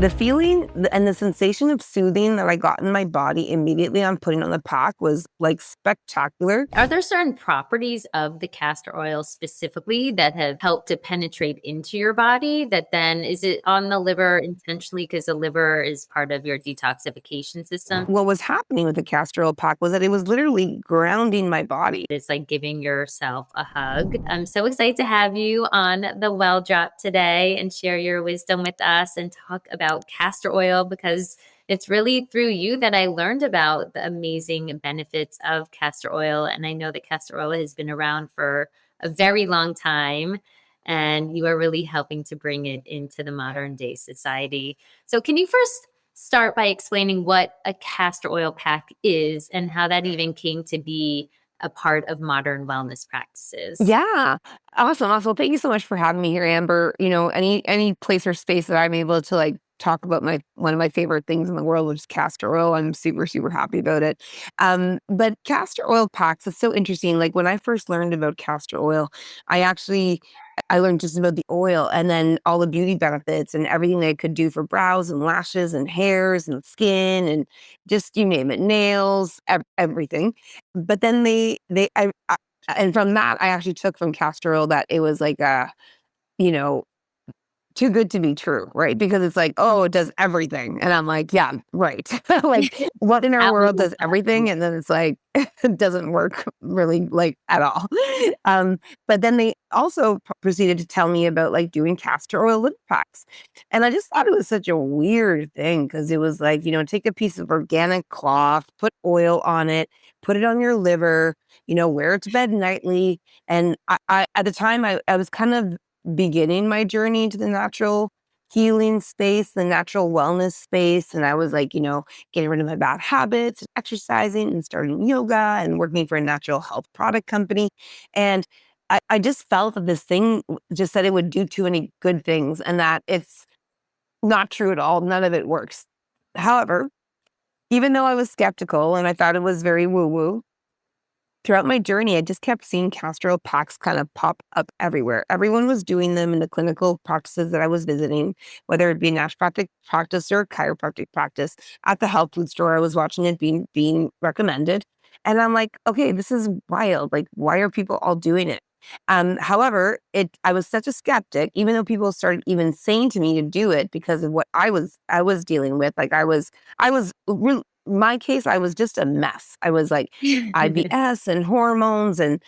The feeling and the sensation of soothing that I got in my body immediately on putting on the pack was like spectacular. Are there certain properties of the castor oil specifically that have helped to penetrate into your body that then is it on the liver intentionally because the liver is part of your detoxification system? What was happening with the castor oil pack was that it was literally grounding my body. It's like giving yourself a hug. I'm so excited to have you on the Well Drop today and share your wisdom with us and talk about castor oil because it's really through you that I learned about the amazing benefits of castor oil. And I know that castor oil has been around for a very long time. And you are really helping to bring it into the modern day society. So, can you first start by explaining what a castor oil pack is and how that even came to be a part of modern wellness practices? Yeah. Awesome. Awesome. Well, thank you so much for having me here, Amber. Any place or space that I'm able to like talk about my one of my favorite things in the world, which is castor oil. I'm super, super happy about it. But castor oil packs is so interesting. Like when I first learned about castor oil, I learned just about the oil and then all the beauty benefits and everything they could do for brows and lashes and hairs and skin and just you name it, nails, everything. But then and from that, I actually took from castor oil that it was like you know, too good to be true, right? Because it's like, oh, it does everything. And I'm like, yeah, right. Like, what in our How world was does everything? And then it's like, it doesn't work really like at all. But then they also proceeded to tell me about like doing castor oil lip packs. And I just thought it was such a weird thing because it was like, take a piece of organic cloth, put oil on it, put it on your liver, wear it to bed nightly. And I at the time, I was kind of beginning my journey into the natural healing space, the natural wellness space. And I was like, getting rid of my bad habits, exercising and starting yoga and working for a natural health product company. And I just felt that this thing just said it would do too many good things and that it's not true at all. None of it works. However, even though I was skeptical and I thought it was very woo woo, throughout my journey, I just kept seeing castor oil packs kind of pop up everywhere. Everyone was doing them in the clinical practices that I was visiting, whether it be a naturopathic practice or a chiropractic practice. At the health food store, I was watching it being recommended. And I'm like, okay, this is wild. Like, why are people all doing it? However, I was such a skeptic, even though people started even saying to me to do it because of what I was dealing with. Like I was my case, I was just a mess. I was like IBS and hormones and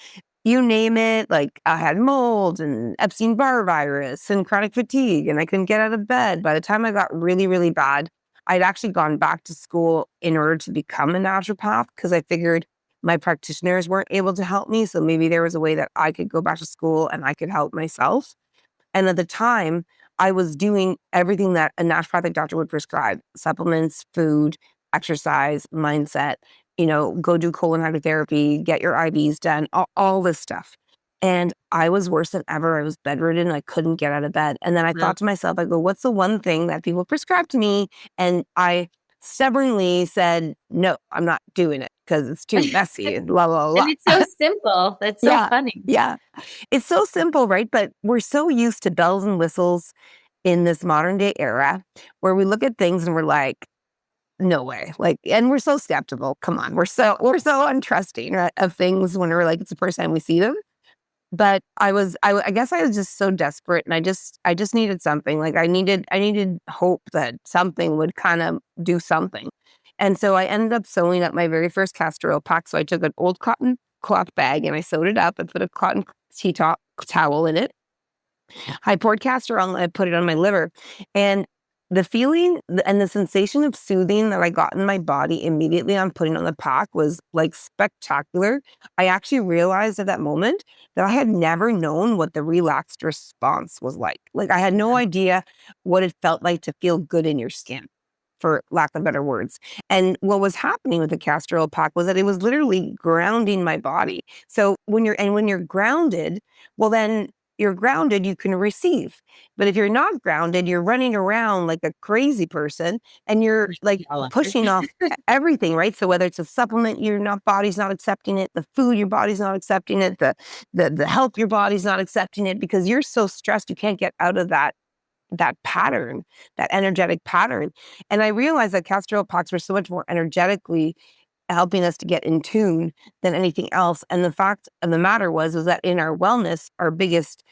you name it. Like I had mold and Epstein-Barr virus and chronic fatigue, and I couldn't get out of bed. By the time I got really, really bad, I'd actually gone back to school in order to become a naturopath because I figured my practitioners weren't able to help me. So maybe there was a way that I could go back to school and I could help myself. And at the time, I was doing everything that a naturopathic doctor would prescribe: supplements, food, exercise, mindset, go do colon hydrotherapy, get your IVs done, all this stuff. And I was worse than ever. I was bedridden. I couldn't get out of bed. And then I thought to myself, I go, what's the one thing that people prescribe to me? And I stubbornly said, no, I'm not doing it because it's too messy and blah, blah, And blah. it's so simple. That's so Yeah. funny. Yeah. It's so simple, right? But we're so used to bells and whistles in this modern day era where we look at things and we're like, no way. Like, and we're so skeptical. Come on. We're so untrusting, right, of things when we're like, it's the first time we see them. But I guess I was just so desperate and I just needed something. Like I needed hope that something would kind of do something. And so I ended up sewing up my very first castor oil pack. So I took an old cotton cloth bag and I sewed it up and put a cotton towel in it. I poured castor oil and I put it on my liver. And the feeling and the sensation of soothing that I got in my body immediately on putting on the pack was like spectacular. I actually realized at that moment that I had never known what the relaxed response was like. Like I had no idea what it felt like to feel good in your skin, for lack of better words. And what was happening with the castor oil pack was that it was literally grounding my body. So when you're grounded, well then you're grounded, you can receive. But if you're not grounded, you're running around like a crazy person and you're like All under. pushing off everything, right? So whether it's a supplement, body's not accepting it, the food, your body's not accepting it, the help, your body's not accepting it because you're so stressed you can't get out of that that pattern, that energetic pattern. And I realized that castor oil packs were so much more energetically helping us to get in tune than anything else. And the fact of the matter was that in our wellness, our biggest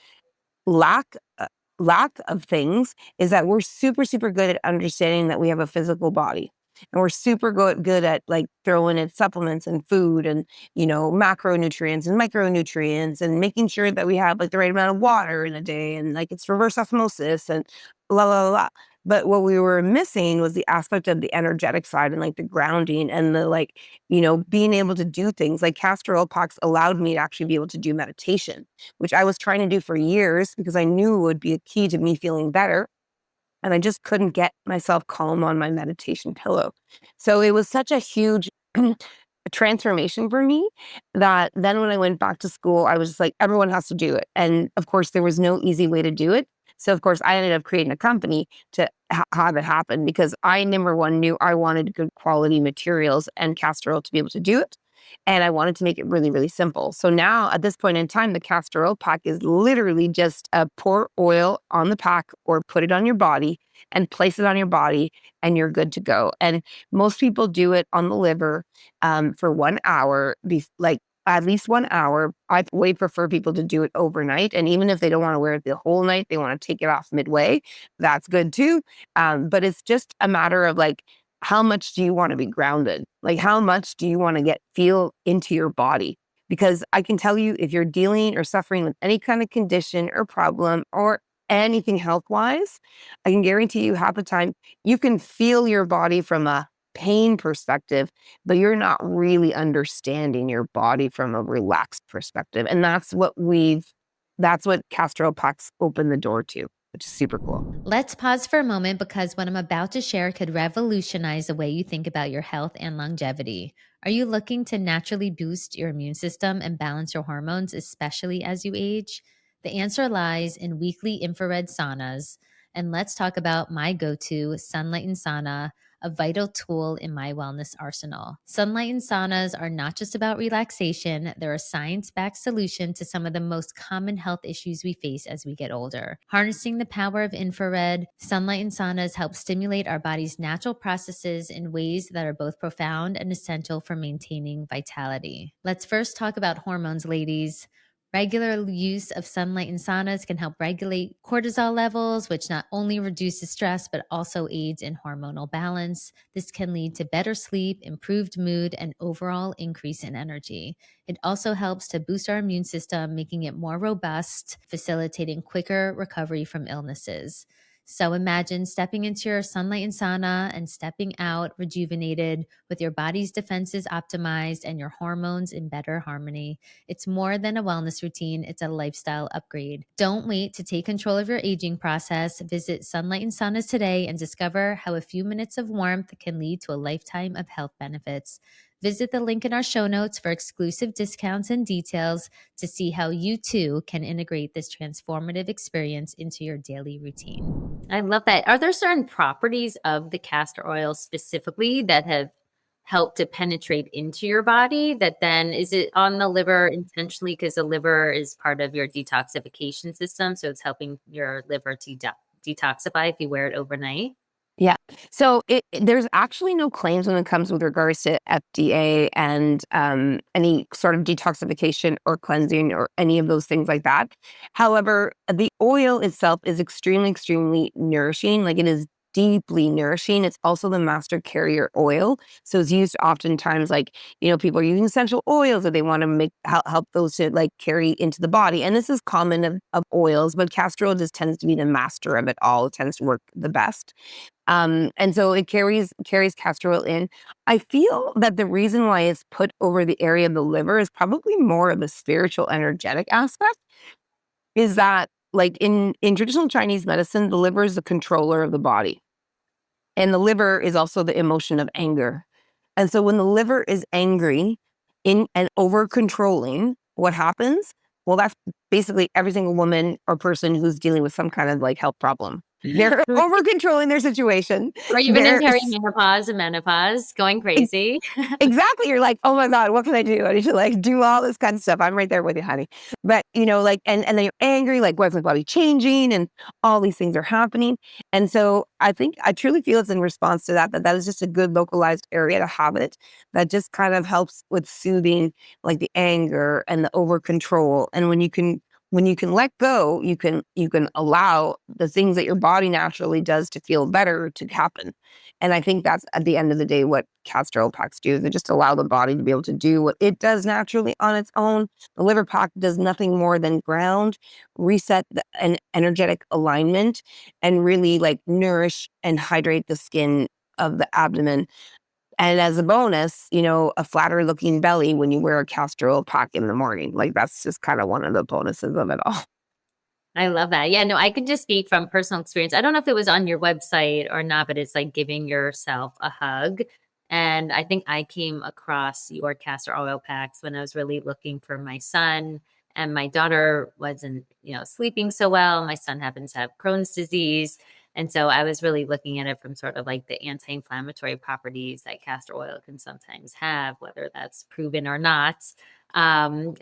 lack uh, lack of things is that we're super super good at understanding that we have a physical body, and we're super good at like throwing in supplements and food and macronutrients and micronutrients and making sure that we have like the right amount of water in a day and like it's reverse osmosis and la. But what we were missing was the aspect of the energetic side and like the grounding and the like, being able to do things like castor oil packs allowed me to actually be able to do meditation, which I was trying to do for years because I knew it would be a key to me feeling better. And I just couldn't get myself calm on my meditation pillow. So it was such a huge transformation for me that then when I went back to school, I was just like, everyone has to do it. And of course, there was no easy way to do it. So of course, I ended up creating a company to have it happen because I, number one, knew I wanted good quality materials and castor oil to be able to do it. And I wanted to make it really, really simple. So now at this point in time, the castor oil pack is literally just pour oil on the pack or put it on your body and place it on your body and you're good to go. And most people do it on the liver for 1 hour, like at least 1 hour. I way prefer people to do it overnight. And even if they don't want to wear it the whole night, they want to take it off midway, that's good too. But it's just a matter of like, how much do you want to be grounded? Like, how much do you want to feel into your body? Because I can tell you, if you're dealing or suffering with any kind of condition or problem or anything health wise, I can guarantee you half the time you can feel your body from a pain perspective, but you're not really understanding your body from a relaxed perspective. And that's what castor oil packs open the door to, which is super cool. Let's pause for a moment because what I'm about to share could revolutionize the way you think about your health and longevity. Are you looking to naturally boost your immune system and balance your hormones, especially as you age? The answer lies in weekly infrared saunas. And let's talk about my go to sunlight and sauna, a vital tool in my wellness arsenal. Sunlight and saunas are not just about relaxation, they're a science backed solution to some of the most common health issues we face as we get older. Harnessing the power of infrared, sunlight and saunas help stimulate our body's natural processes in ways that are both profound and essential for maintaining vitality. Let's first talk about hormones, ladies. Regular use of sunlight and saunas can help regulate cortisol levels, which not only reduces stress, but also aids in hormonal balance. This can lead to better sleep, improved mood, and overall increase in energy. It also helps to boost our immune system, making it more robust, facilitating quicker recovery from illnesses. So imagine stepping into your sunlight and sauna and stepping out rejuvenated with your body's defenses optimized and your hormones in better harmony. It's more than a wellness routine, it's a lifestyle upgrade. Don't wait to take control of your aging process. Visit Sunlight and Saunas today and discover how a few minutes of warmth can lead to a lifetime of health benefits. Visit the link in our show notes for exclusive discounts and details to see how you too can integrate this transformative experience into your daily routine. I love that. Are there certain properties of the castor oil specifically that have helped to penetrate into your body that then is it on the liver intentionally because the liver is part of your detoxification system? So it's helping your liver to detoxify if you wear it overnight? Yeah. So there's actually no claims when it comes with regards to FDA and any sort of detoxification or cleansing or any of those things like that. However, the oil itself is extremely, extremely nourishing. Like it is deeply nourishing. It's also the master carrier oil. So it's used oftentimes like, people are using essential oils that they want to help those to like carry into the body. And this is common of oils, but castor oil just tends to be the master of it all. It tends to work the best. And so it carries castor oil in. I feel that the reason why it's put over the area of the liver is probably more of a spiritual, energetic aspect. Is that like in traditional Chinese medicine, the liver is the controller of the body, and the liver is also the emotion of anger. And so when the liver is angry in and over controlling, what happens? Well, that's basically every single woman or person who's dealing with some kind of like health problem. They're over controlling their situation. Or even in They're perimenopause and menopause, going crazy. exactly. You're like, oh my God, what can I do? I need to like do all this kind of stuff. I'm right there with you, honey. But like, and then you're angry, like, what's my body changing? And all these things are happening. And so I truly feel it's in response to that is just a good localized area to have it that just kind of helps with soothing like the anger and the over control. And when you can let go, you can allow the things that your body naturally does to feel better to happen. And I think that's at the end of the day what castor oil packs do. They just allow the body to be able to do what it does naturally on its own. The liver pack does nothing more than ground, reset an energetic alignment, and really like nourish and hydrate the skin of the abdomen. And as a bonus, a flatter looking belly when you wear a castor oil pack in the morning. Like that's just kind of one of the bonuses of it all. I love that. Yeah, no, I can just speak from personal experience. I don't know if it was on your website or not, but it's like giving yourself a hug. And I think I came across your castor oil packs when I was really looking for my son. And my daughter wasn't, sleeping so well. My son happens to have Crohn's disease. And so I was really looking at it from sort of like the anti-inflammatory properties that castor oil can sometimes have, whether that's proven or not,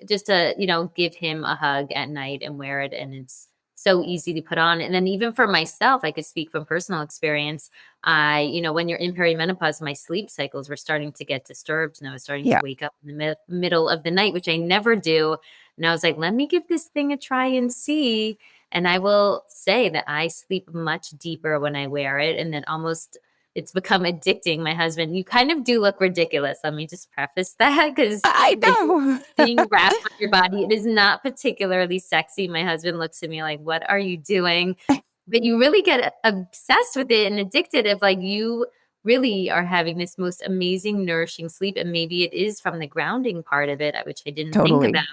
just to give him a hug at night and wear it, and it's so easy to put on. And then even for myself, I could speak from personal experience. When you're in perimenopause, my sleep cycles were starting to get disturbed, and I was starting to Yeah, wake up in the middle of the night, which I never do. And I was like, let me give this thing a try and see. And I will say that I sleep much deeper when I wear it, and then almost it's become addicting. My husband, you kind of do look ridiculous. Let me just preface that, because I it's know. being wrapped on your body. It is not particularly sexy. My husband looks at me like, what are you doing? But you really get obsessed with it and addicted if like you really are having this most amazing nourishing sleep. And maybe it is from the grounding part of it, which I didn't think Totally. about.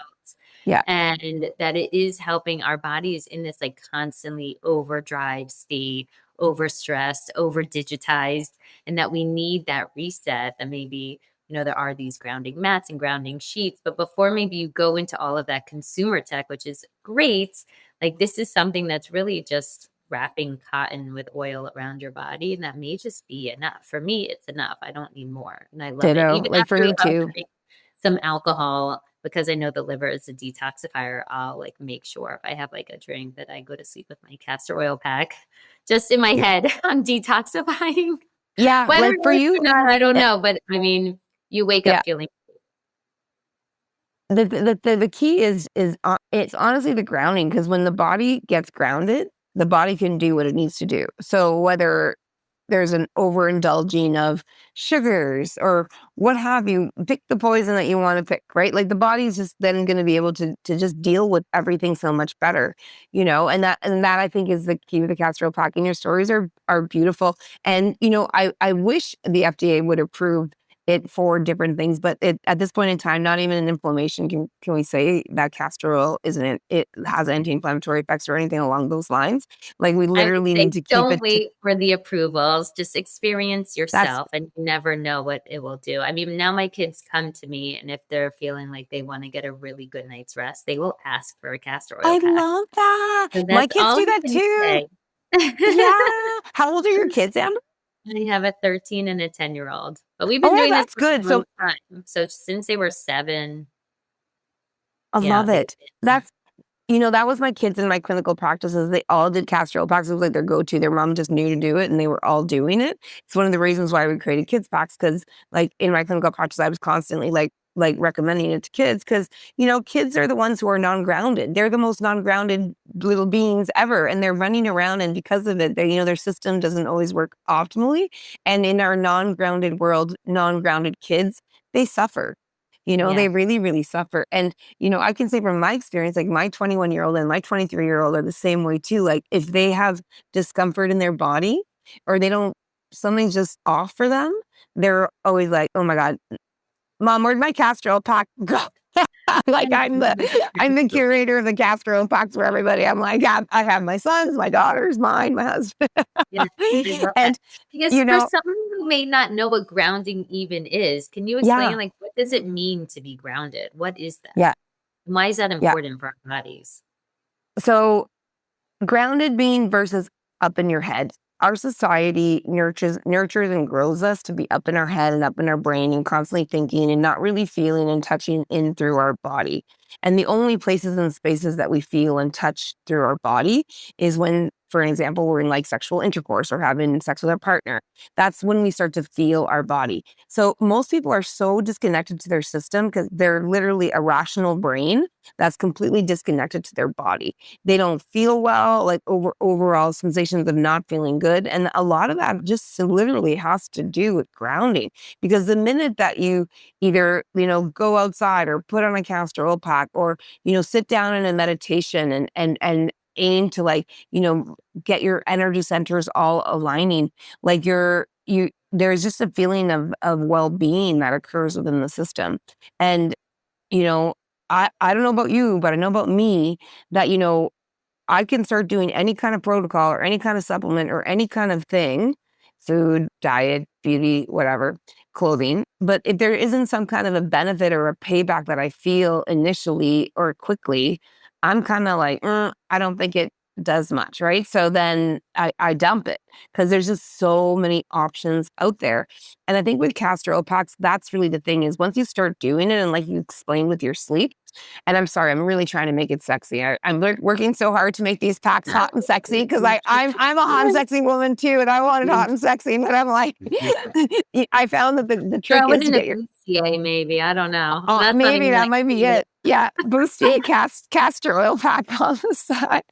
Yeah, And that it is helping our bodies in this like constantly overdrive state, overstressed, over digitized, and that we need that reset. That maybe there are these grounding mats and grounding sheets, but before maybe you go into all of that consumer tech, which is great, like this is something that's really just wrapping cotton with oil around your body, and that may just be enough. For me, it's enough. I don't need more, and I love it. ditto. Even Like for after me too. some alcohol, because I know the liver is a detoxifier, I'll like make sure if I have like a drink that I go to sleep with my castor oil pack. Just in my Yeah, head, I'm detoxifying. yeah. Whether Like it for works or you, not, I don't eh, know. But I mean, you wake up yeah. feeling The key is it's honestly the grounding, because when the body gets grounded, the body can do what it needs to do. So whether there's an overindulging of sugars or what have you, pick the poison that you want to pick, right? Like the body's just then going to be able to just deal with everything so much better, and that I think is the key to the castor oil pack. And your stories are beautiful. And I wish the FDA would approve it for different things, but at this point in time, not even an inflammation can we say that castor oil isn't it has anti-inflammatory effects or anything along those lines. Like we I would literally say need to keep don't it to wait for the approvals. Just experience that's yourself, and you never know what it will do. I mean, now my kids come to me, and if they're feeling like they want to get a really good night's rest, they will ask for a castor oil I pack. love that. So My that's kids all do I that can too. say. Yeah. How old are your kids, Amber? I have a 13 and a 10-year-old, but we've Oh, been yeah, doing this that's for good. a So long time. So since they were 7, I love they've it. That was my kids in my clinical practices. They all did castor oil packs. It was like their go-to. Their mom just knew to do it, and they were all doing it. It's one of the reasons why we created kids packs, because, like, in my clinical practice, I was constantly like recommending it to kids, because kids are the ones who are non-grounded. They're the most non-grounded little beings ever, and they're running around, and because of it, their system doesn't always work optimally. And in our non-grounded world, non-grounded kids, they suffer. yeah. They really, really suffer. And I can say from my experience, like my 21-year-old and my 23-year-old are the same way too. Like if they have discomfort in their body, or they don't, something's just off for them, they're always like, "Oh my God, mom, where'd my castor oil pack go?" Like I'm the curator of the castor oil packs for everybody. I'm like, I have my sons, my daughters, mine, my husband. Yes, I love that. And Because you for know, someone who may not know what grounding even is, can you explain, yeah, like, what does it mean to be grounded? What is that? yeah, Why is that yeah. important for our bodies? So grounded being versus up in your head. Our society nurtures and grows us to be up in our head and up in our brain and constantly thinking and not really feeling and touching in through our body. And the only places and spaces that we feel and touch through our body is when, for example, we're in like sexual intercourse or having sex with our partner. That's when we start to feel our body. So most people are so disconnected to their system because they're literally a rational brain that's completely disconnected to their body. They don't feel well, like overall sensations of not feeling good. And a lot of that just literally has to do with grounding. Because the minute that you either, go outside or put on a castor oil pack or, sit down in a meditation and aim to like, get your energy centers all aligning, like there's just a feeling of well-being that occurs within the system. And, you know, I don't know about you, but I know about me that, I can start doing any kind of protocol or any kind of supplement or any kind of thing, food, diet, beauty, whatever, clothing. But if there isn't some kind of a benefit or a payback that I feel initially or quickly, I'm kind of like, I don't think it does much, right? So then I dump it because there's just so many options out there. And I think with castor oil packs, that's really the thing is once you start doing it and like you explained with your sleep, and I'm sorry, I'm really trying to make it sexy. I'm working so hard to make these packs hot and sexy because I'm a hot and sexy woman too, and I want it hot and sexy. But I'm like, I found that the trick Throw it is to in a get your bustier, maybe. I don't know. That's not maybe even that that might be creative. it. Yeah, boosty castor oil pack on the side.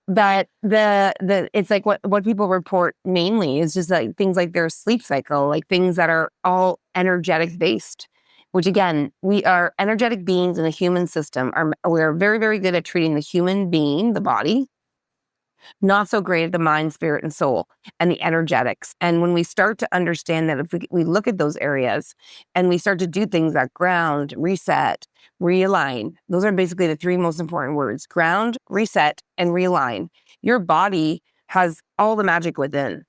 But the it's like what people report mainly is just like things like their sleep cycle, like things that are all energetic based. Which again, we are energetic beings in the human system. We are very, very good at treating the human being, the body, not so great at the mind, spirit, and soul and the energetics. And when we start to understand that, if we look at those areas and we start to do things like ground, reset, realign, those are basically the three most important words: ground, reset, and realign. Your body has all the magic within.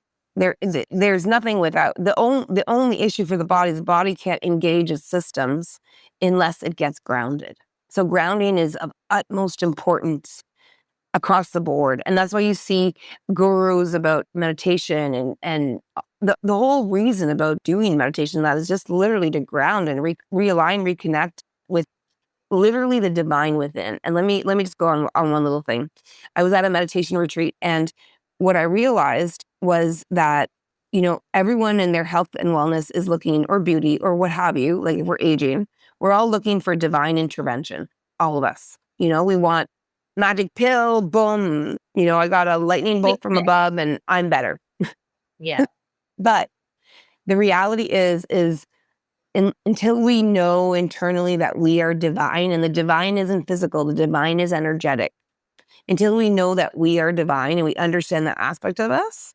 There's nothing without. The only issue for the body is the body can't engage its systems unless it gets grounded. So grounding is of utmost importance across the board. And that's why you see gurus about meditation and the whole reason about doing meditation, that is just literally to ground and realign, reconnect with literally the divine within. And let me just go on one little thing. I was at a meditation retreat, and what I realized was that, everyone in their health and wellness is looking, or beauty, or what have you, like if we're aging, we're all looking for divine intervention. All of us. We want magic pill, boom, I got a lightning bolt Quick from fix. above and I'm better. Yeah. But the reality is until we know internally that we are divine, and the divine isn't physical, the divine is energetic. Until we know that we are divine and we understand that aspect of us,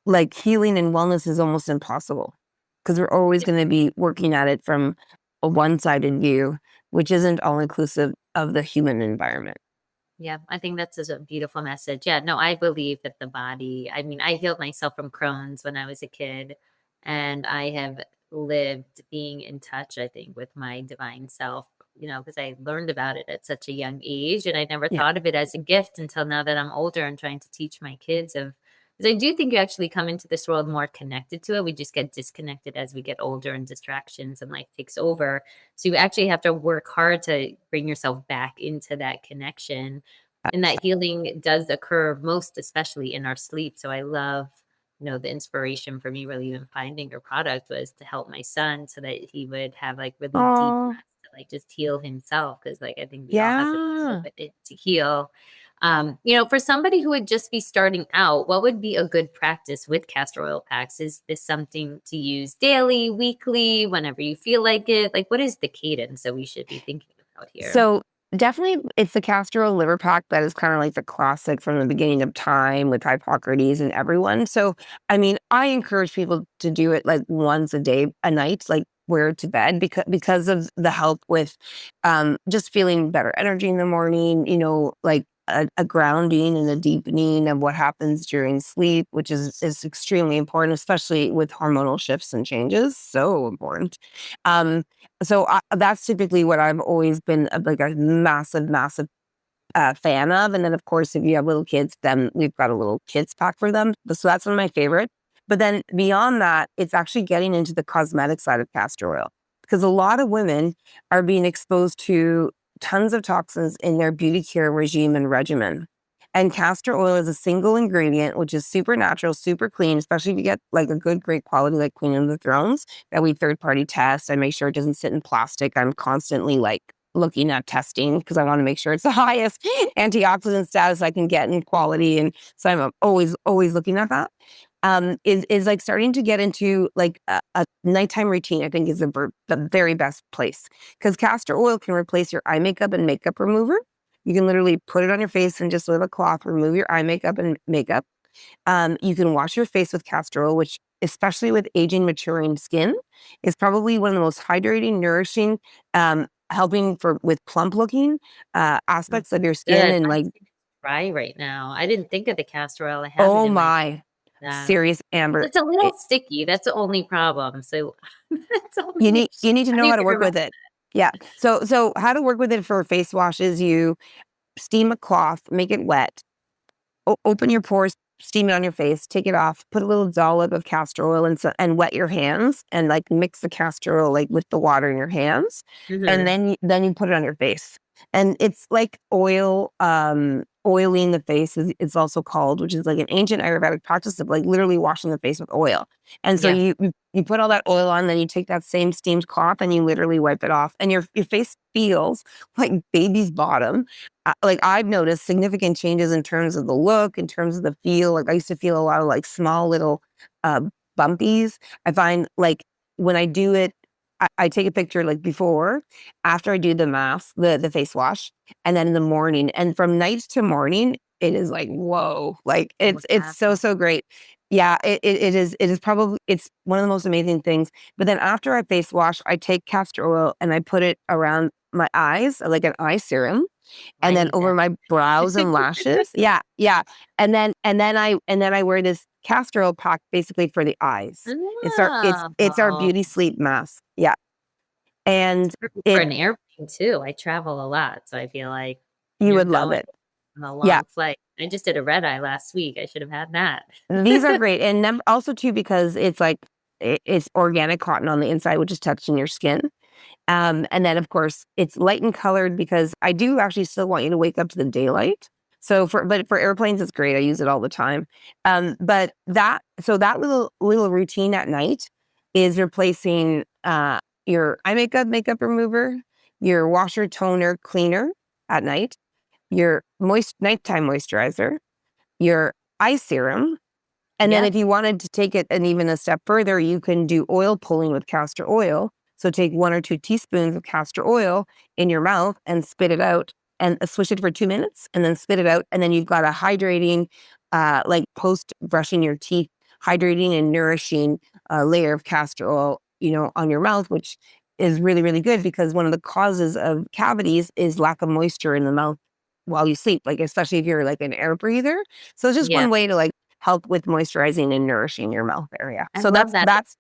like healing and wellness is almost impossible because we're always going to be working at it from a one-sided view, which isn't all inclusive of the human environment. Yeah, I think that's just a beautiful message. Yeah, no, I believe that the body, I mean, I healed myself from Crohn's when I was a kid, and I have lived being in touch, I think, with my divine self, because I learned about it at such a young age, and I never Yeah. thought of it as a gift until now that I'm older and trying to teach my kids of, because I do think you actually come into this world more connected to it. We just get disconnected as we get older and distractions and life takes over. So you actually have to work hard to bring yourself back into that connection, and that healing does occur most especially in our sleep. So I love, the inspiration for me really even finding your product was to help my son so that he would have like really deep Oh, rest to like just heal himself. Cause like I think we all have this little yeah. bit to heal. For somebody who would just be starting out, what would be a good practice with castor oil packs? Is this something to use daily, weekly, whenever you feel like it? Like, what is the cadence that we should be thinking about here? So definitely it's the castor oil liver pack that is kind of like the classic from the beginning of time with Hippocrates and everyone. So, I mean, I encourage people to do it like once a day, a night, like wear it to bed because of the help with just feeling better energy in the morning, like a grounding and a deepening of what happens during sleep, which is extremely important, especially with hormonal shifts and changes. So important. So that's typically what I've always been like a massive, massive fan of. And then, of course, if you have little kids, then we've got a little kids pack for them. So that's one of my favorite. But then beyond that, it's actually getting into the cosmetic side of castor oil because a lot of women are being exposed to tons of toxins in their beauty care regime and regimen. And castor oil is a single ingredient, which is super natural, super clean, especially if you get like a good, great quality, like Queen of the Thrones, that we third party test. I make sure it doesn't sit in plastic. I'm constantly like looking at testing because I want to make sure it's the highest antioxidant status I can get in quality. And so I'm always looking at that. Is like starting to get into like a nighttime routine. I think is the very best place because castor oil can replace your eye makeup and makeup remover. You can literally put it on your face and just with a cloth remove your eye makeup and makeup. You can wash your face with castor oil, which especially with aging, maturing skin, is probably one of the most hydrating, nourishing, helping for with plump looking Mm, aspects of your skin. good. And My like, skin is dry right now. I didn't think of the castor oil. I have it oh in my my, that. serious Amber, It's a little it, sticky. That's the only problem. So that's you only. need to How do know you how to get work around with it. Yeah. So how to work with it for face washes? You steam a cloth, make it wet, open your pores, steam it on your face, take it off, put a little dollop of castor oil and wet your hands and like mix the castor oil like with the water in your hands, and Mhm. then you put it on your face. And it's like oiling the face is it's also called, which is like an ancient Ayurvedic practice of like literally washing the face with oil. And so Yeah. you put all that oil on, then you take that same steamed cloth and you literally wipe it off, and your face feels like baby's bottom. Like I've noticed significant changes in terms of the look, in terms of the feel. Like I used to feel a lot of like small little uh, bumpies. I find like when I do it, I take a picture like before, after I do the mask, the face wash, and then in the morning, and from night to morning, it is like whoa, like What it's happened? so great. Yeah, it is probably it's one of the most amazing things. But then after I face wash, I take castor oil and I put it around my eyes like an eye serum I and then need over that. my brows and lashes. Yeah, yeah. And then I wear this castor oil pack basically for the eyes. It's our Oh, beauty sleep mask. Yeah. it's And perfect for it an airplane too. I travel a lot, so I feel like you you're would love going it. on a Yeah. long flight. I just did a red eye last week. I should have had that. These are great. And also too because it's like it's organic cotton on the inside, which is touching your skin. And then, of course, it's light and colored because I do actually still want you to wake up to the daylight. But for airplanes, it's great. I use it all the time. But that little routine at night is replacing your eye makeup remover, your washer, toner, cleaner at night, your nighttime moisturizer, your eye serum, and then Yep. if you wanted to take it and even a step further, you can do oil pulling with castor oil. So take 1 or 2 teaspoons of castor oil in your mouth and spit it out and swish it for 2 minutes and then spit it out. And then you've got a hydrating, like post brushing your teeth, hydrating and nourishing layer of castor oil, on your mouth, which is really, really good because one of the causes of cavities is lack of moisture in the mouth while you sleep, like especially if you're like an air breather. So it's just Yeah. one way to like help with moisturizing and nourishing your mouth area. I So love that. that's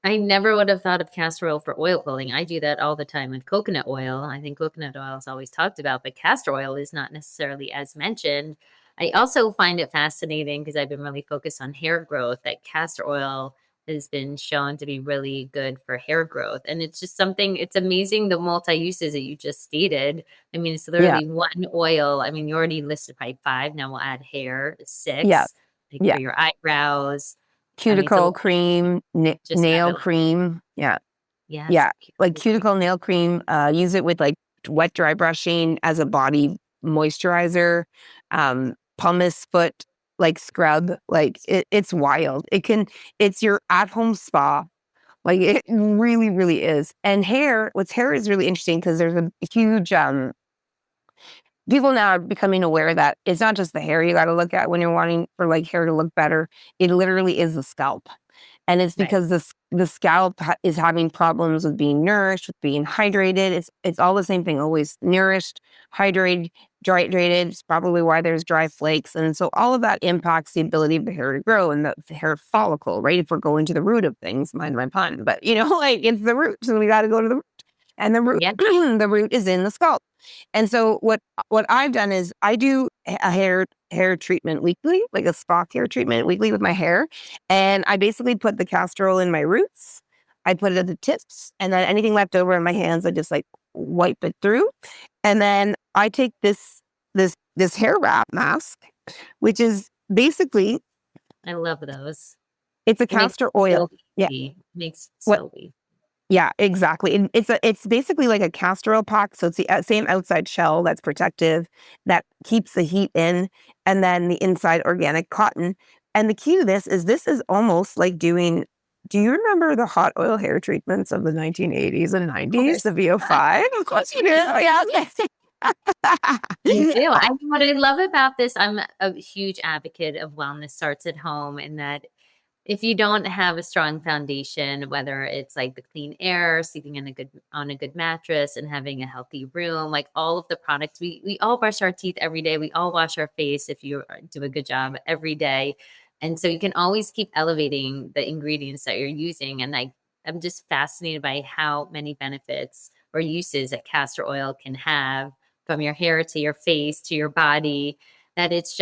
I never would have thought of castor oil for oil pulling. I do that all the time with coconut oil. I think coconut oil is always talked about, but castor oil is not necessarily as mentioned. I also find it fascinating because I've been really focused on hair growth that castor oil has been shown to be really good for hair growth. And it's just something, it's amazing the multi uses that you just stated. I mean, it's yeah, literally one oil. I mean, you already listed probably five. Now we'll add hair, yeah, six, like yeah. for your eyebrows. I mean, it's a Cuticle cream, just nail added. cream. Yeah, Yes, yeah. Like cuticle cream. cuticle nail cream. Use it with like wet dry brushing as a body moisturizer. Pumice foot like scrub. Like it's wild. It's your at home spa. Like it really, really is. And hair is really interesting because there's a huge people now are becoming aware that it's not just the hair you got to look at when you're wanting for like hair to look better. It literally is the scalp. And it's Right. because the scalp is having problems with being nourished, with being hydrated. It's all the same thing, always nourished, hydrated, hydrated. It's probably why there's dry flakes. And so all of that impacts the ability of the hair to grow and the hair follicle, right? If we're going to the root of things, mind my pun, but like it's the root. So we got to go to the root. and the root Yeah. the root is in the scalp. And so what I've done is I do a hair treatment weekly, like a spa care treatment weekly with my hair, and I basically put the castor oil in my roots. I put it at the tips, and then anything left over in my hands, I just like wipe it through, and then I take this hair wrap mask, which is basically I love those. it's a It makes castor it oil. so Yeah. easy. Makes it What so easy. Yeah, exactly. And it's basically like a castor oil pack. So it's the same outside shell that's protective, that keeps the heat in, and then the inside organic cotton. And the key to this is almost like doing. Do you remember the hot oil hair treatments of the 1980s and Of 90s, course. the VO5? Of course you do. Yeah. You do. I What I love about this, I'm a huge advocate of wellness starts at home, and that if you don't have a strong foundation, whether it's like the clean air, sleeping in a good on a good mattress and having a healthy room, like all of the products, we all brush our teeth every day. We all wash our face if you do a good job every day. And so you can always keep elevating the ingredients that you're using. And I'm just fascinated by how many benefits or uses that castor oil can have, from your hair to your face to your body, that it's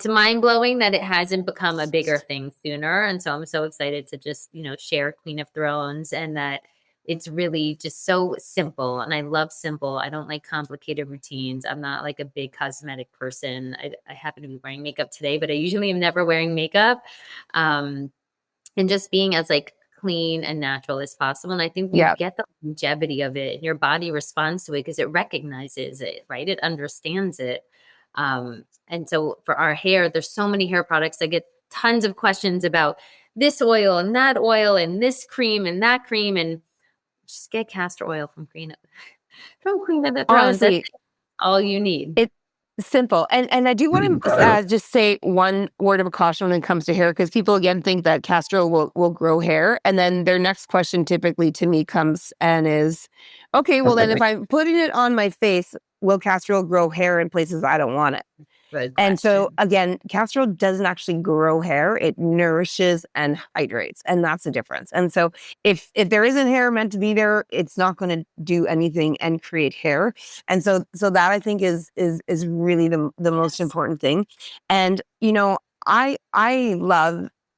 mind blowing that it hasn't become a bigger thing sooner. And so I'm so excited to just, share Queen of Thrones, and that it's really just so simple. And I love simple. I don't like complicated routines. I'm not like a big cosmetic person. I happen to be wearing makeup today, but I usually am never wearing makeup. Um, and just being as like clean and natural as possible. And I think you Yeah. get the longevity of it, and your body responds to it because it recognizes it, right? It understands it. And so for our hair, there's so many hair products. I get tons of questions about this oil and this cream and that cream, and just get castor oil from Queen of the Thrones. That's Honestly, all you need. it's simple. And I do want to just say one word of caution when it comes to hair, because people again think that castor oil will grow hair. And then their next question typically to me comes and is, okay, well, then if I'm putting it on my face, will castor oil grow hair in places I don't want it? Good And so question. again, castor oil doesn't actually grow hair, it nourishes and hydrates, and that's the difference. And so if there isn't hair meant to be there, it's not going to do anything and create hair. And so that I think is really the most Yes. important thing. And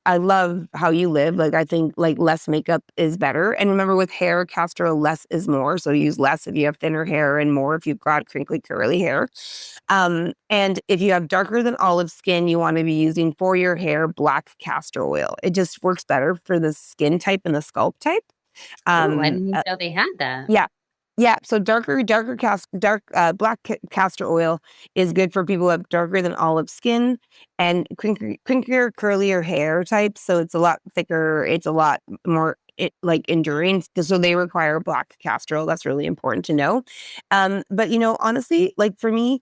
I love how you live. Like, I think like less makeup is better. And remember, with hair, castor oil, less is more. So use less if you have thinner hair, and more if you've got crinkly curly hair. And if you have darker than olive skin, you want to be using for your hair black castor oil. It just works better for the skin type and the scalp type. Oh, I Um, didn't uh, know they had that. yeah. Yeah, so black castor oil is good for people who have darker than olive skin and crinkier, curlier hair types. So it's a lot thicker. It's a lot more like enduring. So they require black castor oil. That's really important to know. But honestly, like for me,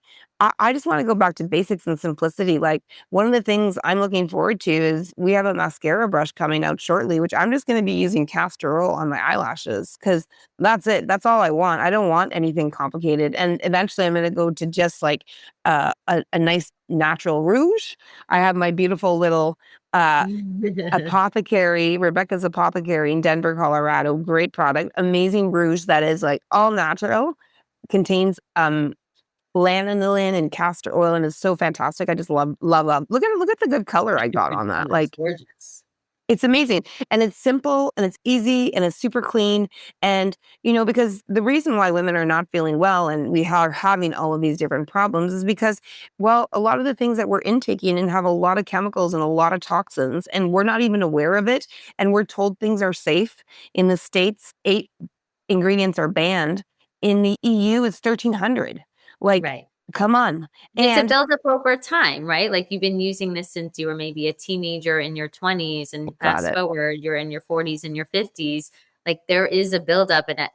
I just want to go back to basics and simplicity. Like, one of the things I'm looking forward to is we have a mascara brush coming out shortly, which I'm just going to be using castor oil on my eyelashes, because that's it. That's all I want. I don't want anything complicated. And eventually I'm going to go to just like a nice natural rouge. I have my beautiful little apothecary, Rebecca's Apothecary in Denver, Colorado. Great product. Amazing rouge that is like all natural, contains lanolin and castor oil, and is so fantastic. I just love, love, love. Look at the good color I got on that. It's Like, gorgeous. it's amazing, and it's simple, and it's easy, and it's super clean. And because the reason why women are not feeling well and we are having all of these different problems is because, well, a lot of the things that we're intaking and have a lot of chemicals and a lot of toxins, and we're not even aware of it. And we're told things are safe. In the States, 8 ingredients are banned. In the EU, it's 1,300. Like, Right. come on. It's a And buildup over time, right? Like you've been using this since you were maybe a teenager in your 20s, and got fast it. forward, you're in your 40s and your 50s. Like there is a buildup, and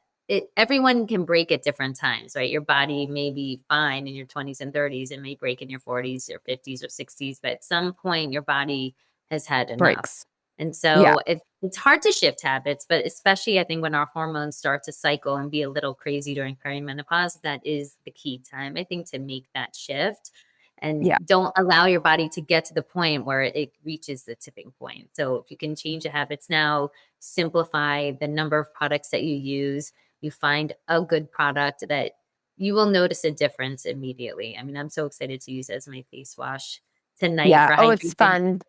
everyone can break at different times, right? Your body may be fine in your 20s and 30s. It may break in your 40s or 50s or 60s, but at some point your body has had enough. Breaks. And Yeah. so it's hard to shift habits, but especially I think when our hormones start to cycle and be a little crazy during perimenopause, that is the key time, I think, to make that shift. And Yeah. don't allow your body to get to the point where it reaches the tipping point. So if you can change the habits now, simplify the number of products that you use, you find a good product that you will notice a difference immediately. I mean, I'm so excited to use it as my face wash tonight Yeah. for Oh, it's hydration. fun.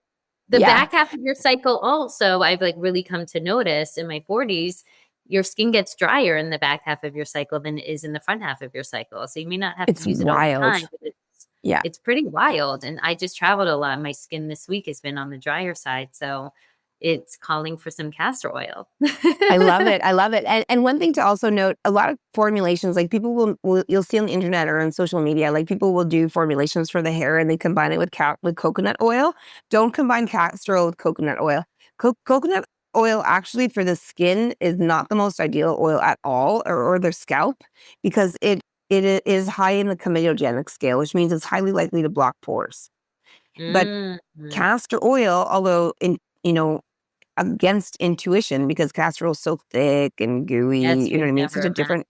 The Yeah. back half of your cycle also, I've like really come to notice in my 40s, your skin gets drier in the back half of your cycle than it is in the front half of your cycle. So you may not have to It's use it all the time, wild. but Yeah. it's pretty wild. And I just traveled a lot. My skin this week has been on the drier side, so it's calling for some castor oil. I love it. I love it. And one thing to also note, a lot of formulations, like people will you'll see on the internet or on social media, like people will do formulations for the hair and they combine it with with coconut oil. Don't combine castor oil with coconut oil. Coconut oil actually for the skin is not the most ideal oil at all, or their scalp, because is high in the comedogenic scale, which means it's highly likely to block pores. But Mhm. castor oil, although you know against intuition, because castor oil is so thick and gooey, Yes, you know what you'd I mean? Such a never imagine. different,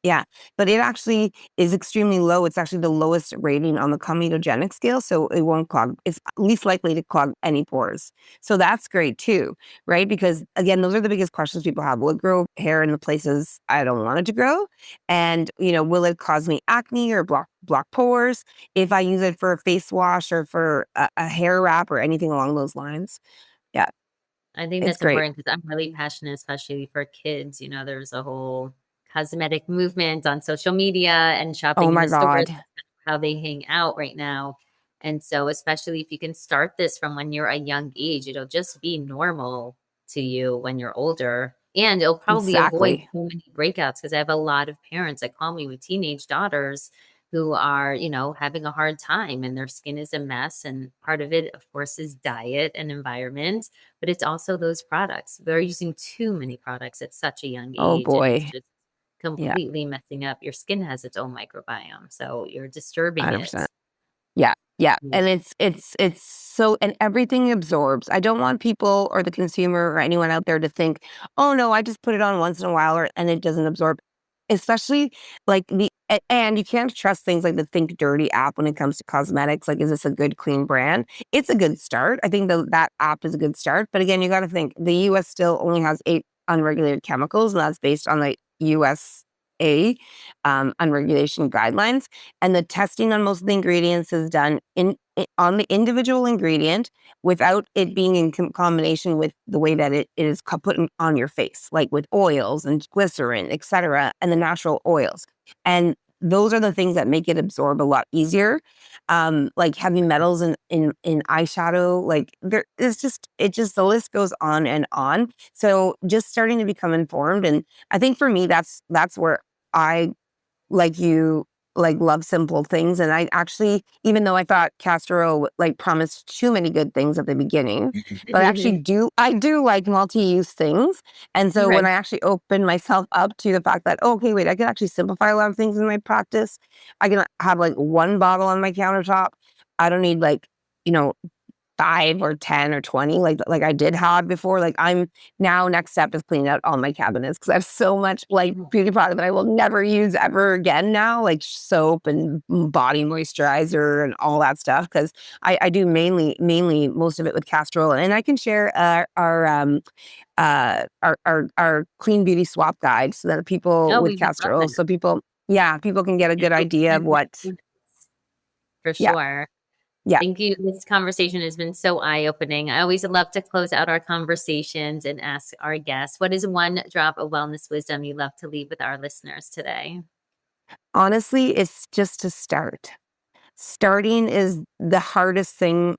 yeah, but it actually is extremely low. It's actually the lowest rating on the comedogenic scale, so it won't clog. It's least likely to clog any pores. So that's great too, right? Because again, those are the biggest questions people have. Will it grow hair in the places I don't want it to grow? And will it cause me acne or block pores if I use it for a face wash or for a hair wrap or anything along those lines? Yeah, I think it's that's great. important because I'm really passionate, especially for kids. You know, there's a whole cosmetic movement on social media and Oh shopping in my the stores, God. how they hang out right now. And so, especially if you can start this from when you're a young age, it'll just be normal to you when you're older. And it'll probably avoid Exactly. so many breakouts because I have a lot of parents that call me with teenage daughters who are, having a hard time and their skin is a mess. And part of it, of course, is diet and environment, but it's also those products. They're using too many products at such a young Oh age, and it's boy. just Yeah, completely messing up. Your skin has its own microbiome, so you're disturbing it. 100%. Yeah, yeah, Yeah. and it's so, and everything absorbs. I don't want people or the consumer or anyone out there to think, "Oh, no, I just put it on once in a while and it doesn't absorb." Especially, like, and you can't trust things like the Think Dirty app when it comes to cosmetics, like, is this a good, clean brand? It's a good start. I think that app is a good start, but again, you gotta think, the US still only has 8 unregulated chemicals, and that's based on the USA, unregulation guidelines. And the testing on most of the ingredients is done on the individual ingredient without it being in combination with the way that it is put on your face, like with oils and glycerin, etc., and the natural oils. And those are the things that make it absorb a lot easier. Like heavy metals in eyeshadow, like there is just the list goes on and on. So just starting to become informed, and I think for me that's where I, like you, like, love simple things, and I actually, even though I thought castor oil, like, promised too many good things at the beginning, but I do like multi-use things, and so when Right. I actually opened myself up to the fact that, "Oh, okay, wait, I can actually simplify a lot of things in my practice. I can have, like, 1 bottle on my countertop. I don't need, like, you know, 5 or 10 or 20 like I did have before." Like, I'm now, next step is cleaning out all my cabinets because I have so much, like, beauty product that I will never use ever again now, like soap and body moisturizer and all that stuff, because I do mainly most of it with castor oil, and I can share, our clean beauty swap guide so that people Oh, with we would castor love oil, that. so people can get a And good you'll idea of send what. it for Yeah, sure. yeah. Thank you. This conversation has been so eye-opening. I always love to close out our conversations and ask our guests, what is one drop of wellness wisdom you love to leave with our listeners today? Honestly, it's just to start. Starting is the hardest thing,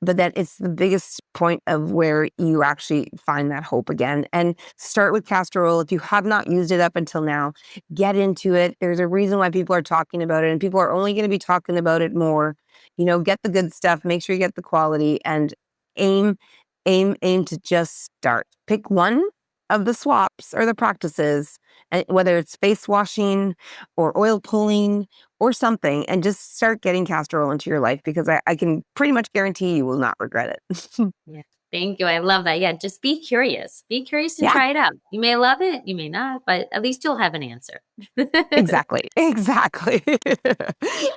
but that it's the biggest point of where you actually find that hope again. And start with castor oil. If you have not used it up until now, get into it. There's a reason why people are talking about it, and people are only going to be talking about it more. Get the good stuff, make sure you get the quality, and aim, aim to just start. Pick one of the swaps or the practices, and whether it's face washing or oil pulling or something, and just start getting castor oil into your life, because I can pretty much guarantee you will not regret it. Yeah. Thank you. I love that. Yeah, just be curious. Be curious and Yeah, try it out. You may love it, you may not, but at least you'll have an answer. exactly. Exactly.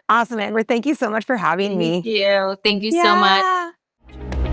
Awesome, Amber. Thank you so much for having Thank me. you. Thank you so much. Yeah.